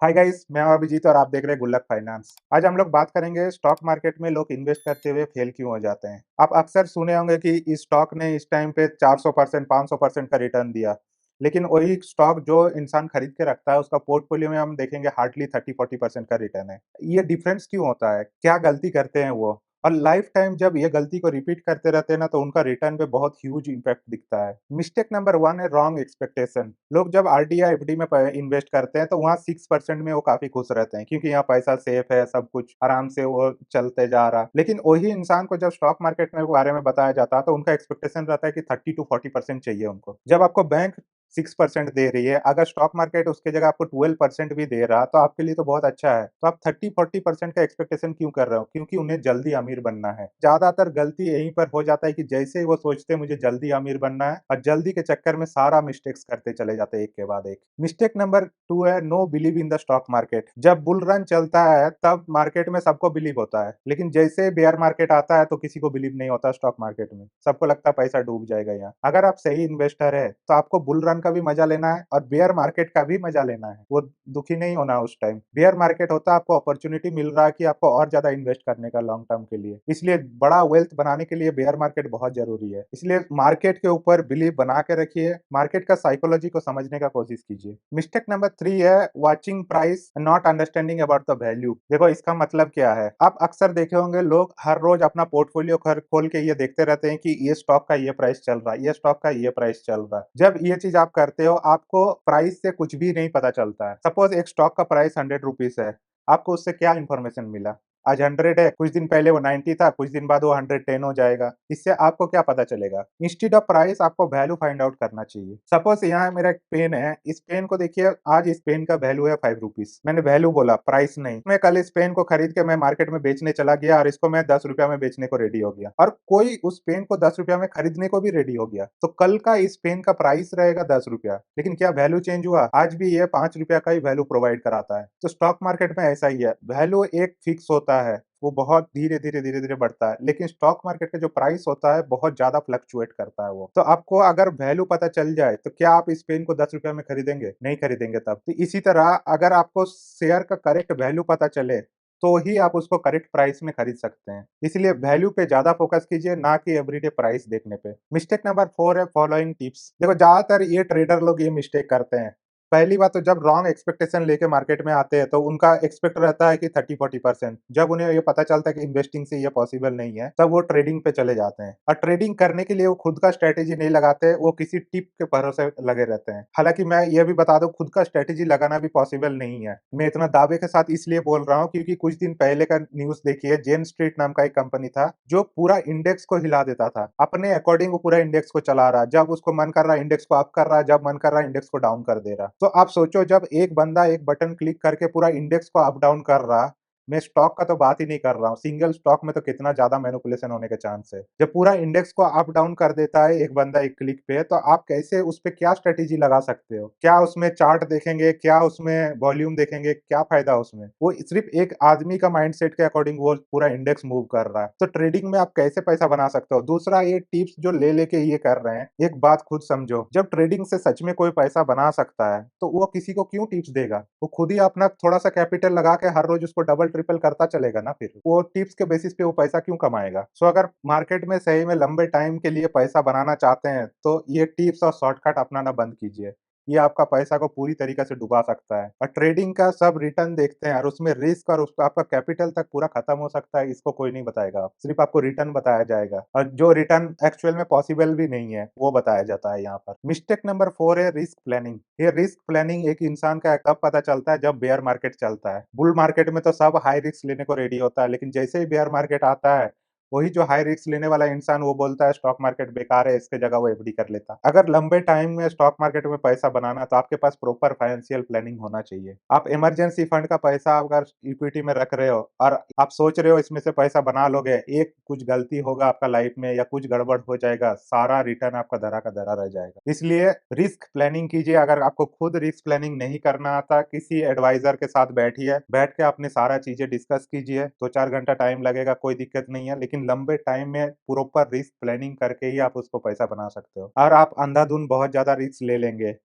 Hi guys, मैं हूं अभिजीत और आप देख रहे हैं गुल्लक फाइनेंस। आज हम लोग बात करेंगे स्टॉक मार्केट में लोग इन्वेस्ट करते हुए फेल क्यों हो जाते हैं। आप अक्सर सुने होंगे कि इस स्टॉक ने इस टाइम पे 400% 500% का रिटर्न दिया, लेकिन वही स्टॉक जो इंसान खरीद के रखता है उसका पोर्टफोलियो में हम देखेंगे हार्डली 30-40% का रिटर्न है। ये डिफरेंस क्यों होता है? क्या गलती करते हैं वो? और लाइफ टाइम जब ये गलती को रिपीट करते रहते हैं ना, तो उनका रिटर्न पे बहुत ह्यूज इम्पैक्ट दिखता है। मिस्टेक नंबर 1 है रॉन्ग एक्सपेक्टेशन। लोग जब आरडी या एफडी में इन्वेस्ट करते हैं तो वहाँ 6% में वो काफी खुश रहते हैं, क्योंकि यहाँ पैसा सेफ है, सब कुछ आराम से वो चलते जा रहा। लेकिन वही इंसान को जब स्टॉक मार्केट में बारे में बताया जाता है तो उनका एक्सपेक्टेशन रहता है कि 30 to 40% चाहिए उनको। जब आपको बैंक 6% दे रही है, अगर स्टॉक मार्केट उसकी जगह आपको 12% भी दे रहा, तो आपके लिए तो बहुत अच्छा है। तो आप 30-40% का एक्सपेक्टेशन क्यों कर रहे हो? क्योंकि उन्हें जल्दी अमीर बनना है। ज़्यादातर गलती यहीं पर हो जाता है कि जैसे ही वो सोचते हैं मुझे जल्दी अमीर बनना है, और जल्दी के चक्कर में सारा मिस्टेक्स करते चले जाते हैं एक के बाद एक। मिस्टेक नंबर 2 है know believe in the stock market. जब बुल रन चलता है तब मार्केट में सबको बिलीव होता है, लेकिन जैसे बेयर मार्केट आता है तो किसी को बिलीव नहीं होता स्टॉक मार्केट में। सबको लगता है पैसा डूब जाएगा यहाँ। अगर आप सही इन्वेस्टर है तो आपको बुल रन का भी मजा लेना है और बेयर मार्केट का भी मजा लेना है। वो दुखी नहीं होना उस टाइम। बेयर मार्केट होता है आपको अपॉर्चुनिटी मिल रहा है कि आपको और ज्यादा इन्वेस्ट करने का लॉन्ग टर्म के लिए। इसलिए बड़ा वेल्थ बनाने के लिए बेयर मार्केट बहुत जरूरी है। इसलिए मार्केट के ऊपर बिलीव बना के रखिए, मार्केट का साइकोलॉजी को समझने का कोशिश कीजिए। मिस्टेक नंबर 3 है watching price not understanding about the value. देखो इसका मतलब क्या है। आप अक्सर देखे होंगे लोग हर रोज अपना पोर्टफोलियो खोल के ये देखते रहते हैं कि ये स्टॉक का ये प्राइस चल रहा है, ये स्टॉक का ये प्राइस चल रहा है। जब ये चीज आप करते हो आपको प्राइस से कुछ भी नहीं पता चलता है। सपोज एक स्टॉक का प्राइस 100 रुपीज है, आपको उससे क्या इंफॉर्मेशन मिला? आज 100 है, कुछ दिन पहले वो 90 था, कुछ दिन बाद वो 110 हो जाएगा। इससे आपको क्या पता चलेगा? इंस्टेड ऑफ प्राइस आपको वैल्यू फाइंड आउट करना चाहिए। सपोज यहाँ मेरा एक पेन है, इस पेन को देखिए, आज इस पेन का वैल्यू है 5 रुपीज। मैंने वैल्यू बोला, प्राइस नहीं। मैं कल इस पेन को खरीद के मैं मार्केट में बेचने चला गया और इसको मैं 10 रुपया में बेचने को रेडी हो गया, और कोई उस पेन को 10 रुपया में खरीदने को भी रेडी हो गया, तो कल का इस पेन का प्राइस रहेगा 10 रुपया, लेकिन क्या वैल्यू चेंज हुआ? आज भी ये 5 रुपया का ही वैल्यू प्रोवाइड कराता है। तो स्टॉक मार्केट में ऐसा ही है, वैल्यू एक फिक्स होता है, वो बहुत धीरे-धीरे बढ़ता है, लेकिन स्टॉक मार्केट का जो प्राइस होता है बहुत ज़्यादा फ्लक्चुएट करता है वो। तो आपको अगर वैल्यू पता चल जाए तो क्या आप इस पेन को 10 रुपया में खरीदेंगे? नहीं खरीदेंगे तब। तो इसी तरह अगर आपको शेयर का करेक्ट वैल्यू पता चले, तो ही आप उसको करेक्ट प्राइस में खरीद सकते हैं। इसलिए वैल्यू पे ज़्यादा फोकस कीजिए, ना कि एवरीडे प्राइस देखने पे। मिस्टेक नंबर 4 है फॉलोइंग टिप्स। देखो ज़्यादातर ये ट्रेडर लोग ये मिस्टेक करते हैं। पहली बात तो जब रॉन्ग एक्सपेक्टेशन लेके मार्केट में आते हैं तो उनका एक्सपेक्ट रहता है कि 30-40%। जब उन्हें ये पता चलता है कि इन्वेस्टिंग से ये पॉसिबल नहीं है, तब वो ट्रेडिंग पे चले जाते हैं, और ट्रेडिंग करने के लिए वो खुद का स्ट्रेटेजी नहीं लगाते, वो किसी टिप के भरोसे लगे रहते हैं। हालांकि मैं ये भी बता दूं, खुद का स्ट्रेटेजी लगाना भी पॉसिबल नहीं है। मैं इतना दावे के साथ इसलिए बोल रहा हूँ क्योंकि कुछ दिन पहले का न्यूज देखिए, जेन स्ट्रीट नाम का एक कंपनी था जो पूरा इंडेक्स को हिला देता था। अपने अकॉर्डिंग वो पूरा इंडेक्स को चला रहा, जब उसको मन कर रहा इंडेक्स को अप कर रहा, जब मन कर रहा इंडेक्स को डाउन कर दे रहा। तो आप सोचो, जब एक बंदा एक बटन क्लिक करके पूरा इंडेक्स को अप डाउन कर रहा, मैं स्टॉक का तो बात ही नहीं कर रहा हूँ, सिंगल स्टॉक में तो कितना ज्यादा मैनिपुलेशन होने के चांस है। जब पूरा इंडेक्स को अप डाउन कर देता है एक बंदा एक क्लिक पे, तो आप कैसे उस पे क्या स्ट्रेटेजी लगा सकते हो? क्या उसमें चार्ट देखेंगे? क्या उसमें वॉल्यूम देखेंगे? क्या फायदा उसमें? वो सिर्फ एक आदमी का माइंडसेट के अकॉर्डिंग वो पूरा इंडेक्स मूव कर रहा है। तो ट्रेडिंग में आप कैसे पैसा बना सकते हो? दूसरा, ये टिप्स जो ले लेके ये कर रहे हैं, एक बात खुद समझो, जब ट्रेडिंग से सच में कोई पैसा बना सकता है तो वो किसी को क्यों टिप्स देगा? वो खुद ही अपना थोड़ा सा कैपिटल लगा के हर रोज उसको डबल ट्रिपल करता चलेगा ना। फिर वो टिप्स के बेसिस पे वो पैसा क्यों कमाएगा? सो अगर मार्केट में सही में लंबे टाइम के लिए पैसा बनाना चाहते हैं तो ये टिप्स और शॉर्टकट अपनाना बंद कीजिए। ये आपका पैसा को पूरी तरीके से डुबा सकता है, और ट्रेडिंग का सब रिटर्न देखते हैं और उसमें रिस्क और उसका आपका कैपिटल तक पूरा खत्म हो सकता है, इसको कोई नहीं बताएगा। सिर्फ आपको रिटर्न बताया जाएगा, और जो रिटर्न एक्चुअल में पॉसिबल भी नहीं है वो बताया जाता है यहाँ पर। मिस्टेक नंबर 4 है रिस्क प्लानिंग। ये रिस्क प्लानिंग एक इंसान का तब पता चलता है जब बेयर मार्केट चलता है। बुल मार्केट में तो सब हाई रिस्क लेने को रेडी होता है, लेकिन जैसे ही बेयर मार्केट आता है, वही जो हाई रिस्क लेने वाला इंसान वो बोलता है स्टॉक मार्केट बेकार है, इसके जगह वो एफडी कर लेता। अगर लंबे टाइम में स्टॉक मार्केट में पैसा बनाना तो आपके पास प्रॉपर फाइनेंशियल प्लानिंग होना चाहिए। आप इमरजेंसी फंड का पैसा अगर इक्विटी में रख रहे हो और आप सोच रहे हो इसमें से पैसा बना लोगे, एक कुछ गलती होगा आपका लाइफ में या कुछ गड़बड़ हो जाएगा, सारा रिटर्न आपका धरा का धरा रह जाएगा। इसलिए रिस्क प्लानिंग कीजिए। अगर आपको खुद रिस्क प्लानिंग नहीं करना आता, किसी एडवाइजर के साथ बैठिए, बैठ के अपने सारा चीजें डिस्कस कीजिए। 2-4 घंटा टाइम लगेगा, कोई दिक्कत नहीं है, लेकिन लंबे टाइम में प्रॉपर रिस्क प्लानिंग करके ही आप उसको पैसा बना सकते हो। और आप अंधाधुन बहुत ज्यादा रिस्क ले लेंगे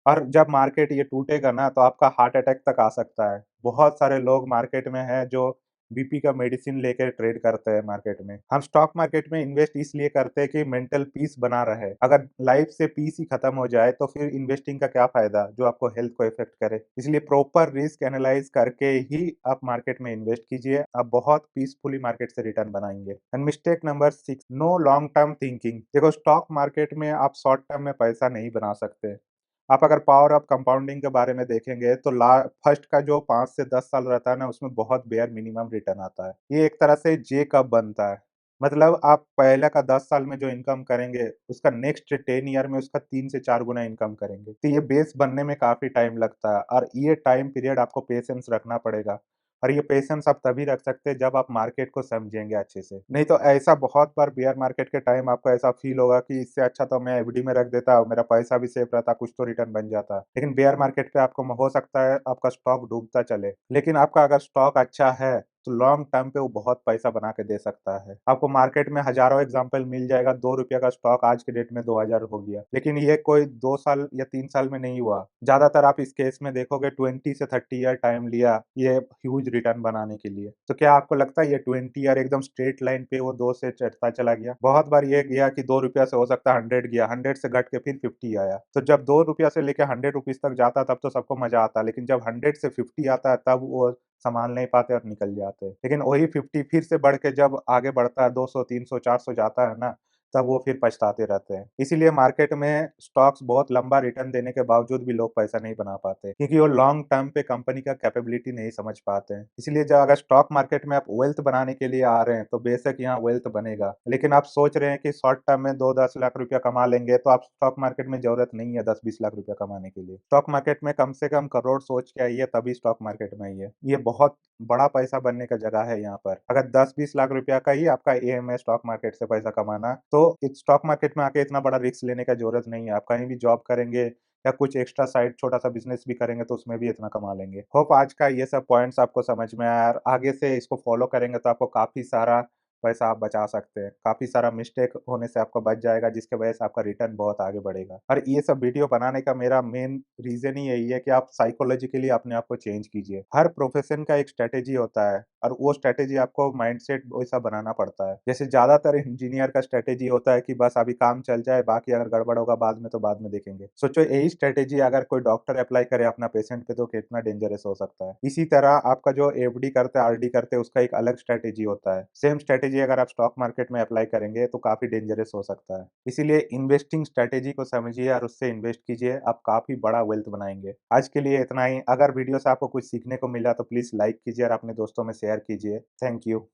और जब मार्केट ये टूटेगा ना तो आपका हार्ट अटैक तक आ सकता है। बहुत सारे लोग मार्केट में हैं जो बीपी का मेडिसिन लेके ट्रेड करते हैं मार्केट में। हम स्टॉक मार्केट में इन्वेस्ट इसलिए करते हैं कि मेंटल पीस बना रहे। अगर लाइफ से पीस ही खत्म हो जाए तो फिर इन्वेस्टिंग का क्या फ़ायदा जो आपको हेल्थ को इफ़ेक्ट करे। इसलिए प्रॉपर रिस्क एनालाइज़ करके ही आप मार्केट में इन्वेस्ट कीजिए। आप बहुत पीसफुली मार्केट से रिटर्न बनाएँगे। And mistake number 6, no long term thinking. देखो स्टॉक मार्केट में आप शॉर्ट टर्म में पैसा नहीं बना सकते। आप अगर पावर ऑफ कंपाउंडिंग के बारे में देखेंगे तो ला फर्स्ट का जो 5 से 10 साल रहता है ना, उसमें बहुत बेयर मिनिमम रिटर्न आता है। ये एक तरह से जे कब बनता है। मतलब आप पहले का 10 साल में जो इनकम करेंगे, उसका नेक्स्ट 10 ईयर में उसका 3 से 4 गुना इनकम करेंगे। तो ये बेस बनने में काफ़ी टाइम लगता है और ये टाइम पीरियड आपको पेशेंस रखना पड़ेगा। और ये पेशेंस आप तभी रख सकते हैं जब आप मार्केट को समझेंगे अच्छे से। नहीं तो ऐसा बहुत बार बेयर मार्केट के टाइम आपको ऐसा फ़ील होगा कि इससे अच्छा तो मैं एफडी में रख देता, मेरा पैसा भी सेफ रहता, कुछ तो रिटर्न बन जाता। लेकिन बेयर मार्केट पे आपको हो सकता है आपका स्टॉक डूबता चले। लेकिन आपका अगर स्टॉक अच्छा है, तो लॉन्ग टर्म पे वो बहुत पैसा बना के दे सकता है। आपको मार्केट में हज़ारों एग्ज़ाम्पल मिल जाएगा, ₹2 का स्टॉक आज के डेट में 2000 हो गया। लेकिन ये कोई 2 साल या 3 साल में नहीं हुआ। ज़्यादातर आप इस केस में देखोगे 20 से 30 ईयर टाइम लिया, ये ह्यूज रिटर्न बनाने के लिए। तो क्या आपको लगता है ये 20 ईयर एकदम स्ट्रेट लाइन पे वो 2 से चढ़ता चला गया? बहुत बार ये गया कि ₹2 से हो सकता है 100 गया, 100 से घट के फिर 50 आया। तो जब ₹2 से लेके ₹100 तक जाता तब तो सबको मज़ा आता, लेकिन जब 100 से 50 आता है तब वो सँभाल नहीं पाते और निकल जाते। लेकिन वही 50 फिर से बढ़ के जब आगे बढ़ता है 200, 300, 400 जाता है ना, तब वो फिर पछताते रहते हैं। इसीलिए मार्केट में स्टॉक्स बहुत लंबा रिटर्न देने के बावजूद भी लोग पैसा नहीं बना पाते, क्योंकि वो लॉन्ग टर्म पे कंपनी का कैपेबिलिटी नहीं समझ पाते हैं। इसलिए जब अगर स्टॉक मार्केट में आप वेल्थ बनाने के लिए आ रहे हैं, तो बेशक यहाँ वेल्थ बनेगा। लेकिन आप सोच रहे हैं कि शॉर्ट टर्म में 2-10 लाख रुपया कमा लेंगे, तो आप स्टॉक मार्केट में ज़रूरत नहीं है 10-20 लाख रुपया कमाने के लिए। स्टॉक मार्केट में कम से कम करोड़ सोच के आइए, तभी स्टॉक मार्केट में आइए। ये बहुत बड़ा पैसा बनने का जगह है यहाँ पर। अगर 10-20 लाख रुपया का ही आपका एम है स्टॉक मार्केट से पैसा कमाना, तो इस स्टॉक मार्केट में आके इतना बड़ा रिस्क लेने का ज़रूरत नहीं है। आप कहीं भी जॉब करेंगे या कुछ एक्स्ट्रा साइड छोटा-सा बिज़नेस भी करेंगे तो उसमें भी इतना कमा लेंगे। होप आज का ये सब पॉइंट्स आपको समझ में आया और आगे से इसको फ़ॉलो करेंगे तो आपको काफ़ी सारा पैसा आप बचा सकते हैं। काफ़ी सारा मिस्टेक होने से आपका बच जाएगा, जिसकी वजह से आपका रिटर्न बहुत आगे बढ़ेगा। और ये सब वीडियो बनाने का मेरा मेन रीज़न ही यही है कि आप साइकोलॉजिकली अपने आप को चेंज कीजिए। हर प्रोफ़ेशन का एक स्ट्रैटेजी होता है और वो स्ट्रैटेजी आपको माइंडसेट वैसा बनाना पड़ता है। जैसे ज़्यादातर इंजीनियर का स्ट्रैटेजी होता है कि बस अभी काम चल जाए, बाकी अगर गड़बड़ होगा बाद में तो बाद में देखेंगे। सोचो यही स्ट्रैटेजी अगर कोई डॉक्टर अप्लाई करे अपना पेशेंट पे तो कितना डेंजरस हो सकता है। इसी तरह आपका जो एफडी करते हैं, आरडी करते हैं उसका एक अलग स्ट्रैटेजी होता है। सेम स्ट्रैटेजी अगर आप स्टॉक मार्केट में अप्लाई करेंगे तो काफ़ी डेंजरस हो सकता है। इसीलिए इन्वेस्टिंग स्ट्रैटेजी को समझिए और उससे इन्वेस्ट कीजिए, आप काफ़ी बड़ा वेल्थ बनाएँगे। आज के लिए इतना ही। अगर वीडियो से आपको कुछ सीखने को मिला तो प्लीज़ लाइक कीजिए और अपने दोस्तों में शेयर कीजिए। Thank you.